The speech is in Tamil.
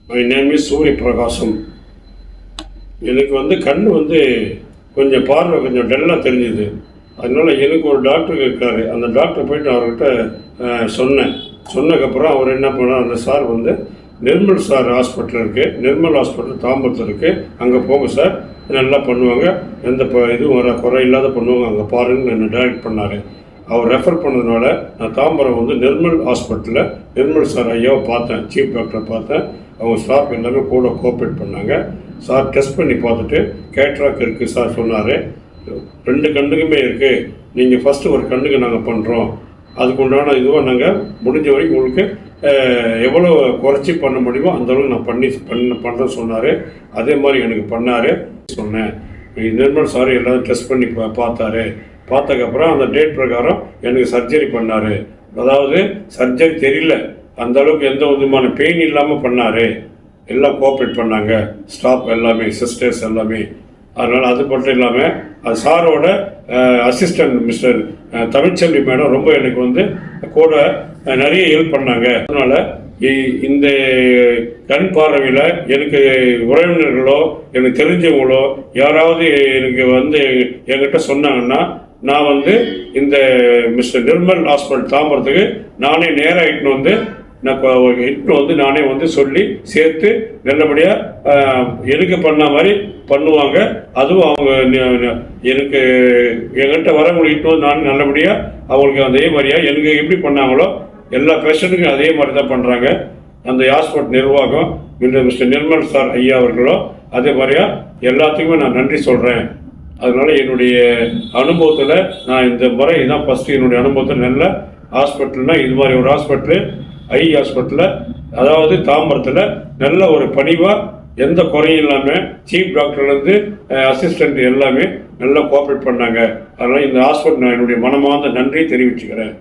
மை நேம் இஸ் சூரிய பிரகாசம். எனக்கு கண் கொஞ்சம் பார்வை கொஞ்சம் டல்லாக தெரிஞ்சுது. அதனால் எனக்கு ஒரு டாக்டர் இருக்கார். அந்த டாக்டர் போய்ட்டு அவர்கிட்ட சொன்னதுக்கப்புறம் அவர் என்ன பண்ணார், அந்த சார் நிர்மல் சார் ஹாஸ்பிட்டல் இருக்குது, நிர்மல் ஹாஸ்பிட்டல் தாம்பரத்தில் இருக்குது, அங்கே போங்க சார், நல்லா பண்ணுவாங்க, எந்த இதுவும் குறை இல்லாத பண்ணுவாங்க, அங்கே பாருங்கன்னு என்னை டைரக்ட் பண்ணார். அவர் ரெஃபர் பண்ணதுனால நான் தாம்பரம் நிர்மல் ஹாஸ்பிட்டலில் நிர்மல் சார் ஐயாவை பார்த்தேன், சீஃப் டாக்டரை பார்த்தேன். அவங்க ஸ்டாஃப் எல்லாமே கூட கோஆப்ரேட் பண்ணாங்க. சார் டெஸ்ட் பண்ணி பார்த்துட்டு கேட்ராக் இருக்குது சார் சொன்னார். 2 கண்ணுக்குமே இருக்குது, நீங்கள் ஃபஸ்ட்டு ஒரு கண்ணுக்கு நாங்கள் பண்ணுறோம், அதுக்கு உண்டான இதுவாக நாங்கள் முடிஞ்ச வரைக்கும் உங்களுக்கு எவ்வளோ குறைச்சி பண்ண முடியுமோ அந்தளவுக்கு நான் பண்ணுறேன்னு சொன்னார். அதே மாதிரி எனக்கு பண்ணார். சொன்னேன் நிர்மல் சார் எல்லோரும் டெஸ்ட் பண்ணி பார்த்ததுக்கப்புறம் அந்த டேட் பிரகாரம் எனக்கு சர்ஜரி பண்ணார். அதாவது சர்ஜரி தெரியல, அந்த அளவுக்கு எந்த விதமான பெயின் இல்லாமல் பண்ணார். எல்லாம் கோஆப்ரேட் பண்ணாங்க, ஸ்டாஃப் எல்லாமே, சிஸ்டர்ஸ் எல்லாமே. அதனால் அது மட்டும் இல்லாமல் அது சாரோட அசிஸ்டன்ட் மிஸ்டர் தமிழ்ச்செல்வி மேடம் ரொம்ப எனக்கு கூட நிறைய ஹெல்ப் பண்ணாங்க. அதனால் இந்த கண் பார்வையில் எனக்கு உறவினர்களோ எனக்கு தெரிஞ்சவங்களோ யாராவது எனக்கு என்கிட்ட சொன்னாங்கன்னா நான் இந்த மிஸ்டர் நிர்மல் ஹாஸ்பிட்டல் தாம்பரத்துக்கு நானே நேராக இட்டுன்னு நானே சொல்லி சேர்த்து நல்லபடியாக எனக்கு பண்ண மாதிரி பண்ணுவாங்க. அதுவும் அவங்க எனக்கு என்கிட்ட வரவங்களுக்கு இட்டு நான் நல்லபடியாக அவங்களுக்கு அதே மாதிரியாக எனக்கு எப்படி பண்ணாங்களோ எல்லா பேஷண்ட்டுக்கும் அதே மாதிரி தான் பண்ணுறாங்க. அந்த ஹாஸ்பிட்டல் நிர்வாகம் மிஸ்டர் நிர்மல் சார் ஐயா அவர்களோ அதே மாதிரியா எல்லாத்துக்குமே நான் நன்றி சொல்கிறேன். அதனால் என்னுடைய அனுபவத்தில் நான் இந்த முறை இதான் ஃபஸ்ட்டு என்னுடைய அனுபவத்தில் நல்ல ஹாஸ்பிட்டல்னால் இது மாதிரி ஒரு ஹாஸ்பிட்டலு ஐ ஹாஸ்பிட்டலில், அதாவது தாம்பரத்தில் நல்ல ஒரு பணிவாக எந்த குறையும் இல்லாமல் சீஃப் டாக்டர்லேருந்து அசிஸ்டண்ட் எல்லாமே நல்லா கோஆப்ரேட் பண்ணாங்க. அதனால் இந்த ஹாஸ்பிட்டல் நான் என்னுடைய மனமார்ந்த நன்றி தெரிவிச்சுக்கிறேன்.